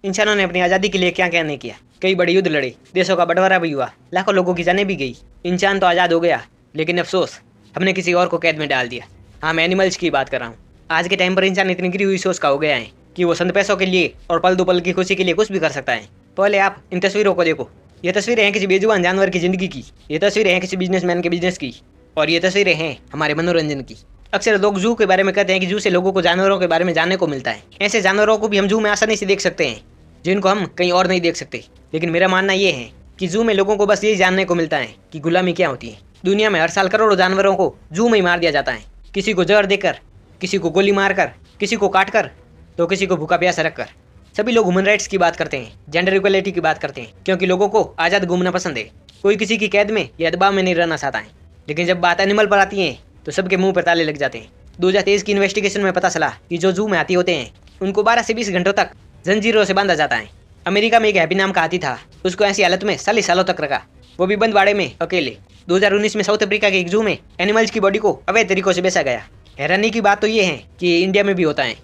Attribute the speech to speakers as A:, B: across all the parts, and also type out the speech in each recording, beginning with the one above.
A: इंसानों ने अपनी आज़ादी के लिए क्या क्या नहीं किया। कई बड़े युद्ध लड़े, देशों का बंटवारा भी हुआ, लाखों लोगों की जानें भी गई। इंसान तो आज़ाद हो गया, लेकिन अफसोस हमने किसी और को कैद में डाल दिया। हाँ, मैं एनिमल्स की बात कर रहा हूँ। आज के टाइम पर इंसान इतनी गिरी हुई सोच का हो गया है कि वो चंद पैसों के लिए और पल दो पल की खुशी के लिए कुछ भी कर सकता है। पहले आप इन तस्वीरों को देखो। ये तस्वीरें हैं किसी बेजुबान जानवर की जिंदगी की। ये तस्वीरें हैं किसी बिजनेसमैन के बिजनेस की। और ये तस्वीरें हैं हमारे मनोरंजन की। अक्सर लोग जू के बारे में कहते हैं कि जू से लोगों को जानवरों के बारे में जानने को मिलता है। ऐसे जानवरों को भी हम जू में आसानी से देख सकते हैं जिनको हम कहीं और नहीं देख सकते। लेकिन मेरा मानना ये है कि जू में लोगों को बस यही जानने को मिलता है कि गुलामी क्या होती है। दुनिया में हर साल करोड़ों जानवरों को जू में ही मार दिया जाता है। किसी को जहर देकर, किसी को गोली मारकर, किसी को काट कर, तो किसी को भूखा प्यासा रखकर। सभी लोग ह्यूमन राइट्स की बात करते हैं, जेंडर इक्वलिटी की बात करते हैं, क्योंकि लोगों को आज़ाद घूमना पसंद है। कोई किसी की कैद में या दबाव में नहीं रहना चाहता है। लेकिन जब बात एनिमल पर आती है तो सबके मुंह पर ताले लग जाते हैं। 2023 की इन्वेस्टिगेशन में पता चला कि जो जू में हाथी होते हैं उनको 12 से 20 घंटों तक जंजीरों से बांधा जाता है। अमेरिका में एक हैप्पी नाम का हाथी था, उसको ऐसी हालत में 40 सालों तक रखा, वो भी बंद बाड़े में अकेले। 2019 में साउथ अफ्रीका के एक जू में एनिमल्स की बॉडी को अवैध तरीकों से बेचा गया। हैरानी की बात तो ये है कि इंडिया में भी होता है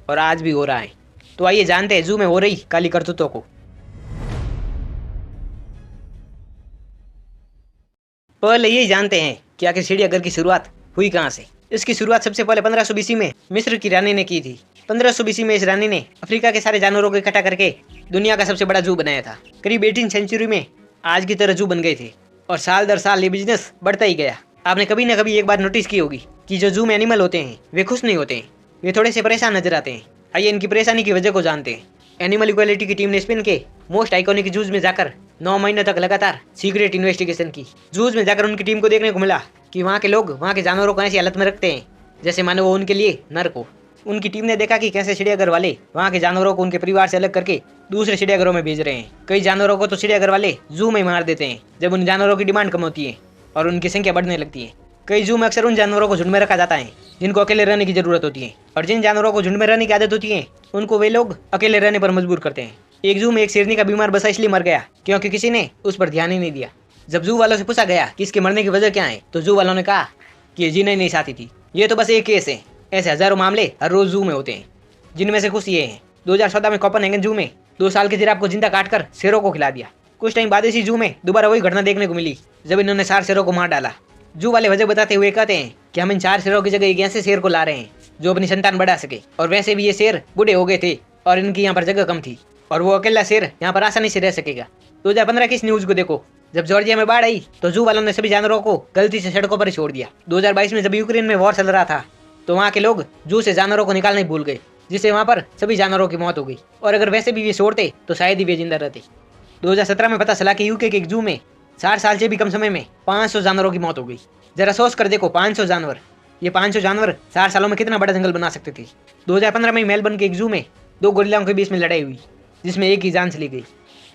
A: और आज भी हो रहा है। तो आइए जानते हैं जू में हो रही काली करतूतों को। पहले यही जानते हैं कि आखिर चिड़ियाघर की शुरुआत हुई कहाँ से। इसकी शुरुआत सबसे पहले 1500 बीसी में मिस्र की रानी ने की थी। 1500 बीसी में इस रानी ने अफ्रीका के सारे जानवरों को इकट्ठा करके दुनिया का सबसे बड़ा जू बनाया था। करीब 18 सेंचुरी में आज की तरह जू बन गए थे और साल दर साल ये बिजनेस बढ़ता ही गया। आपने कभी ना कभी एक बार नोटिस की होगी कि जो जू में एनिमल होते हैं वे खुश नहीं होते हैं, वे थोड़े से परेशान नजर आते हैं। आइए इनकी परेशानी की वजह को जानते हैं। एनिमल इक्वालिटी की टीम ने स्पेन के मोस्ट आइकॉनिक जूज में जाकर 9 महीनों तक लगातार सीक्रेट इन्वेस्टिगेशन की। जूज में जाकर उनकी टीम को देखने को मिला कि वहाँ के लोग वहाँ के जानवरों को ऐसी हालत में रखते हैं जैसे मानो वो उनके लिए नर्क हो। उनकी टीम ने देखा कि कैसे चिड़ियाघर वाले वहाँ के जानवरों को उनके परिवार से अलग करके दूसरे चिड़ियाघरों में भेज रहे हैं। कई जानवरों को तो चिड़ियाघर वाले जू में ही मार देते हैं जब उन जानवरों की डिमांड कम होती है और उनकी संख्या बढ़ने लगती है। कई जू में अक्सर उन जानवरों को झुंड में रखा जाता है जिनको अकेले रहने की जरूरत होती है, और जिन जानवरों को झुंड में रहने की आदत होती है उनको वे लोग अकेले रहने पर मजबूर करते हैं। एक जू में एक शेरनी का बीमार बच्चा इसलिए मर गया क्योंकि किसी ने उस पर ध्यान ही नहीं दिया। जब जू वालों से पूछा गया कि इसके मरने की वजह क्या है तो जू वालों ने कहा कि ये जीना ही नहीं चाहती थी। ये तो बस एक केस है, ऐसे हजारों मामले हर रोज जू में होते हैं, जिनमें से कुछ ये हैं। 2014 में कोपेनहेगन जू में 2 साल के जिराफ को जिंदा काटकर शेरों को खिला दिया। कुछ टाइम बाद इसी जू में दोबारा वही घटना देखने को मिली जब इन्होंने 4 शेरों को मार डाला। जू वाले वजह बताते हुए कहते हैं कि हम इन 4 शेरों की जगह एक ऐसे शेर को ला रहे हैं जो अपनी संतान बढ़ा सके, और वैसे भी ये शेर बूढ़े हो गए थे और इनकी यहाँ पर जगह कम थी और वो अकेला शेर यहाँ पर आसानी से रह सकेगा। 2015 की इस न्यूज को देखो, जब जॉर्जिया में बाढ़ आई तो जू वालों ने सभी जानवरों को गलती से सड़कों पर छोड़ दिया। 2022 में जब यूक्रेन में वॉर चल रहा था तो वहाँ के लोग जू से जानवरों को निकालने भूल गए, जिससे वहाँ पर सभी जानवरों की मौत हो गई, और अगर वैसे भी वे छोड़ते तो शायद ही वे जिंदा रहते। 2017 में पता चला कि यूके के एक जू में 4 साल से भी कम समय में 500 जानवरों की मौत हो गई। जरा सोच कर देखो, 500 जानवर, ये 500 जानवर 4 सालों में कितना बड़ा जंगल बना सकते थे। 2015 में मेलबर्न के एक जू में 2 गोरिल्लाओं के बीच में लड़ाई हुई जिसमें एक की जान चली गई।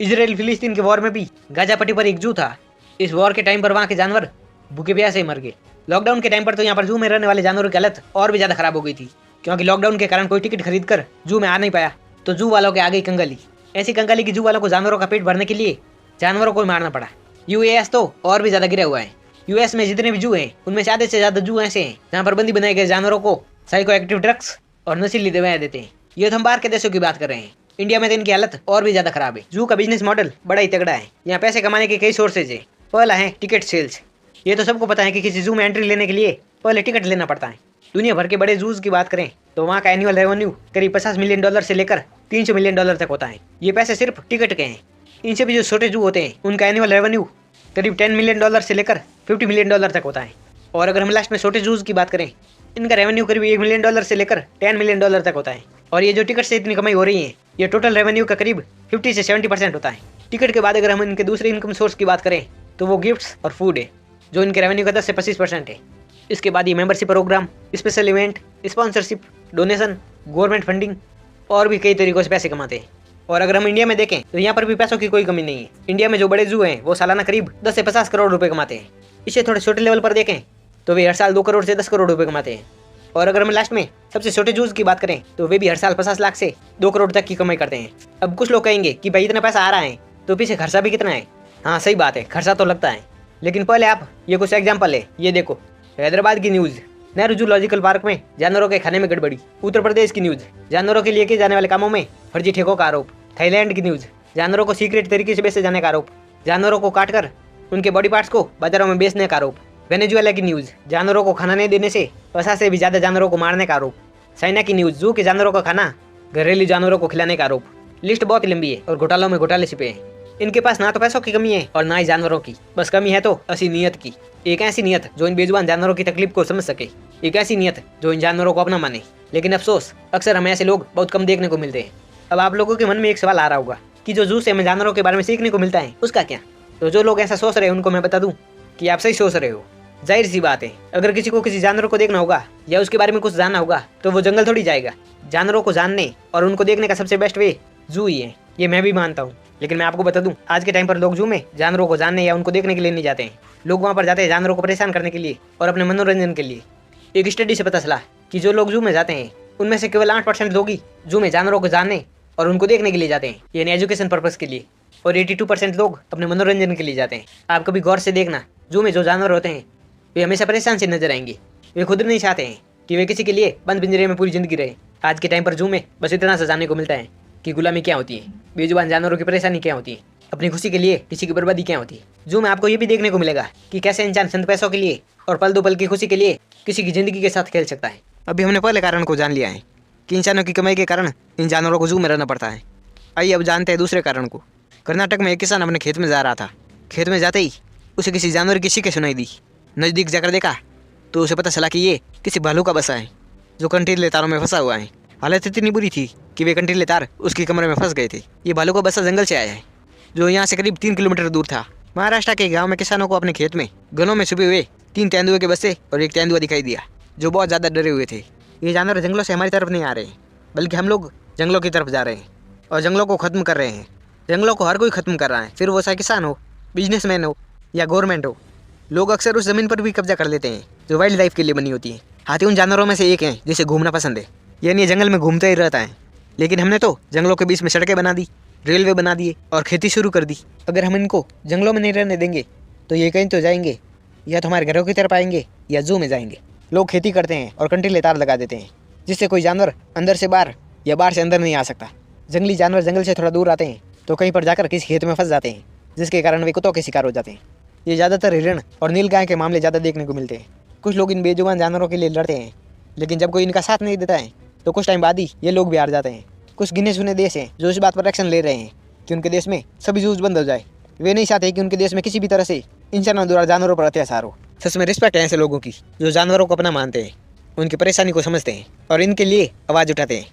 A: इजराइल फिलिस्तीन के वॉर में भी गाजा पट्टी पर एक जू था। इस वॉर के टाइम पर वहाँ के जानवर भूखे प्यासे ही मर गए। लॉकडाउन के टाइम पर तो यहाँ पर जू में रहने वाले जानवरों की हालत और भी ज़्यादा खराब हो गई थी, क्योंकि लॉकडाउन के कारण कोई टिकट खरीद कर जू में आ नहीं पाया तो जू वालों के आ गई कंगाली। ऐसी कंगाली की जू वालों को जानवरों का पेट भरने के लिए जानवरों को मारना पड़ा। यूएस तो और भी ज़्यादा गिरा हुआ है। यूएस में जितने भी जू हैं उनमें से आधे से ज़्यादा जू ऐसे हैं जहाँ पर बंदी बनाए गए जानवरों को साइको एक्टिव ड्रग्स और नशीली दवाएं देते हैं। ये तो हम बाहर के देशों की बात कर रहे हैं। इंडिया में तो इनकी हालत और भी ज़्यादा खराब है। जू का बिजनेस मॉडल बड़ा ही तगड़ा है। यहाँ पैसे कमाने के कई सोर्सेज है। पहला है टिकट सेल्स। ये तो सबको पता है कि किसी जू में एंट्री लेने के लिए पहले टिकट लेना पड़ता है। दुनिया भर के बड़े जूज की बात करें तो वहाँ का एनुअल रेवेन्यू करीब $50 मिलियन से लेकर $300 मिलियन तक होता है। ये पैसे सिर्फ टिकट के हैं। इनसे भी जो छोटे जू होते हैं उनका एनुअल रेवेन्यू करीब $10 मिलियन से लेकर $50 मिलियन तक होता है। और अगर हम लास्ट में छोटे जूज की बात करें, इनका रेवेन्यू करीब $1 मिलियन से लेकर $10 मिलियन तक होता है। और ये जो टिकट से इतनी कमाई हो रही है, ये टोटल रेवेन्यू का करीब 50 से 70% होता है। टिकट के बाद अगर हम इनके दूसरे इनकम सोर्स की बात करें तो वो गिफ्ट्स और फूड है, जो इनके रेवेन्यू का 10 से 25% है। इसके बाद ये membership program, special event, sponsorship, donation, government funding और भी कई तरीकों से पैसे कमाते हैं। और अगर हम इंडिया में देखें तो यहाँ पर भी पैसों की कोई कमी नहीं है। इंडिया में जो बड़े जू हैं वो सालाना करीब 10 से 50 करोड़ रुपए कमाते हैं। इसे थोड़े छोटे लेवल पर देखें तो वे हर साल 2 करोड़ से 10 करोड़ रुपए कमाते हैं। और अगर हम लास्ट में सबसे छोटे जूज की बात करें तो वे भी हर साल 50 लाख से 2 करोड़ तक की कमाई करते हैं। अब कुछ लोग कहेंगे कि भाई इतना पैसा आ रहा है तो पीछे खर्चा भी कितना है। हाँ सही बात है, खर्चा तो लगता है, लेकिन पहले आप ये कुछ एग्जाम्पल है। ये देखो, हैदराबाद की न्यूज़, नेहरू जूलॉजिकल पार्क में जानवरों के खाने में गड़बड़ी। उत्तर प्रदेश की न्यूज़, जानवरों के लिए किए जाने वाले कामों में फर्जी ठेकों का आरोप। थाईलैंड की न्यूज़, जानवरों को सीक्रेट तरीके से बेचे जाने का आरोप। जानवरों को काटकर उनके बॉडी पार्ट्स को बाजारों में बेचने का आरोप। वेनेजुएला की न्यूज़, जानवरों को खाना नहीं देने से 50 से भी ज़्यादा जानवरों को मारने का आरोप। चाइना की न्यूज़, जू के जानवरों का खाना घरेलू जानवरों को खिलाने का आरोप। लिस्ट बहुत लंबी है और घोटालों में घोटाले छिपे हैं। इनके पास ना तो पैसों की कमी है और ना ही जानवरों की, बस कमी है तो ऐसी नीयत की। एक ऐसी नीयत जो इन बेजुबान जानवरों की तकलीफ को समझ सके, एक ऐसी नीयत जो इन जानवरों को अपना माने। लेकिन अफसोस, अक्सर हमें ऐसे लोग बहुत कम देखने को मिलते हैं। अब आप लोगों के मन में एक सवाल आ रहा होगा कि जो जू से हमें जानवरों के बारे में सीखने को मिलता है उसका क्या? तो जो लोग ऐसा सोच रहे हैं उनको मैं बता दूं कि आप सही सोच रहे हो। जाहिर सी बात है, अगर किसी को किसी जानवर को देखना होगा या उसके बारे में कुछ जानना होगा तो वो जंगल थोड़ी जाएगा। जानवरों को जानने और उनको देखने का सबसे बेस्ट वे जू ही है, ये मैं भी मानता हूँ। लेकिन मैं आपको बता दूं, आज के टाइम पर लोग जू में जानवरों को जानने या उनको देखने के लिए नहीं जाते हैं। लोग वहाँ पर जाते हैं जानवरों को परेशान करने के लिए और अपने मनोरंजन के लिए। एक स्टडी से पता चला कि जो लोग जू में जाते हैं उनमें से केवल 8% लोग ही जू में जानवरों को जानने और उनको देखने के लिए जाते हैं, यानी एजुकेशन पर्पज़ के लिए। और 82% लोग अपने मनोरंजन के लिए जाते हैं। आप कभी गौर से देखना, जू में जो जानवर होते हैं वे हमेशा परेशान से नजर आएंगे। वे खुद नहीं चाहते हैं कि वे किसी के लिए बंद पिंजरे में पूरी जिंदगी रहे। आज के टाइम पर जू में बस इतना सा जानने को मिलता है कि गुलामी क्या होती है, बेजुबान जानवरों की परेशानी क्या होती है, अपनी खुशी के लिए किसी की बर्बादी क्या होती है। जू में आपको ये भी देखने को मिलेगा कि कैसे इंसान चंद पैसों के लिए और पल दो पल की खुशी के लिए किसी की जिंदगी के साथ खेल सकता है। अभी हमने पहले कारण को जान लिया है कि इंसानों की कमाई के कारण इन जानवरों को जू में रहना पड़ता है। आइए अब जानते हैं दूसरे कारण को। कर्नाटक में एक किसान अपने खेत में जा रहा था। खेत में जाते ही उसे किसी जानवर की चीखें सुनाई दी। नज़दीक जाकर देखा तो उसे पता चला कि ये किसी भालू का बसा है जो कंटीले तारों में फंसा हुआ है। हालत इतनी बुरी थी कि वे कंटीले तार उसकी कमरे में फंस गए थे। ये भालू का बसा जंगल से आया है जो यहाँ से करीब 3 किलोमीटर दूर था। महाराष्ट्र के गाँव में किसानों को अपने खेत में घनों में छुपे हुए 3 तेंदुए के बच्चे और एक तेंदुआ दिखाई दिया जो बहुत ज़्यादा डरे हुए थे। ये जानवर जंगलों से हमारी तरफ नहीं आ रहे हैं, बल्कि हम लोग जंगलों की तरफ जा रहे हैं और जंगलों को ख़त्म कर रहे हैं। जंगलों को हर कोई ख़त्म कर रहा है, फिर वो चाहे किसान हो, बिजनेसमैन हो या गवर्नमेंट हो। लोग अक्सर उस ज़मीन पर भी कब्जा कर लेते हैं जो वाइल्ड लाइफ के लिए बनी होती है। हाथी उन जानवरों में से एक है जिसे घूमना पसंद है, यानी ये जंगल में घूमता ही रहता है। लेकिन हमने तो जंगलों के बीच में सड़कें बना दी, रेलवे बना दिए और खेती शुरू कर दी। अगर हम इनको जंगलों में नहीं रहने देंगे तो ये कहीं तो जाएंगे, या तो हमारे घरों की तरफ आएंगे या जू में जाएंगे। लोग खेती करते हैं और कंटीले तार लगा देते हैं जिससे कोई जानवर अंदर से बाहर या बाहर से अंदर नहीं आ सकता। जंगली जानवर जंगल से थोड़ा दूर आते हैं तो कहीं पर जाकर किसी खेत में फंस जाते हैं, जिसके कारण वे कुत्तों के शिकार हो जाते हैं। ये ज़्यादातर हिरण और नीलगाय के मामले ज़्यादा देखने को मिलते हैं। कुछ लोग इन बेजुबान जानवरों के लिए लड़ते हैं, लेकिन जब कोई इनका साथ नहीं देता है तो कुछ टाइम बाद ही ये लोग भी हार जाते हैं। कुछ गिने चुने देश हैं जो इस बात पर एक्शन ले रहे हैं कि उनके देश में सभी जूझ बंद हो जाए। वे नहीं चाहते कि उनके देश में किसी भी तरह से इंसानों द्वारा जानवरों पर अत्याचार हो। सच में रिस्पेक्ट है ऐसे लोगों की जो जानवरों को अपना मानते हैं, उनकी परेशानी को समझते हैं और इनके लिए आवाज़ उठाते हैं।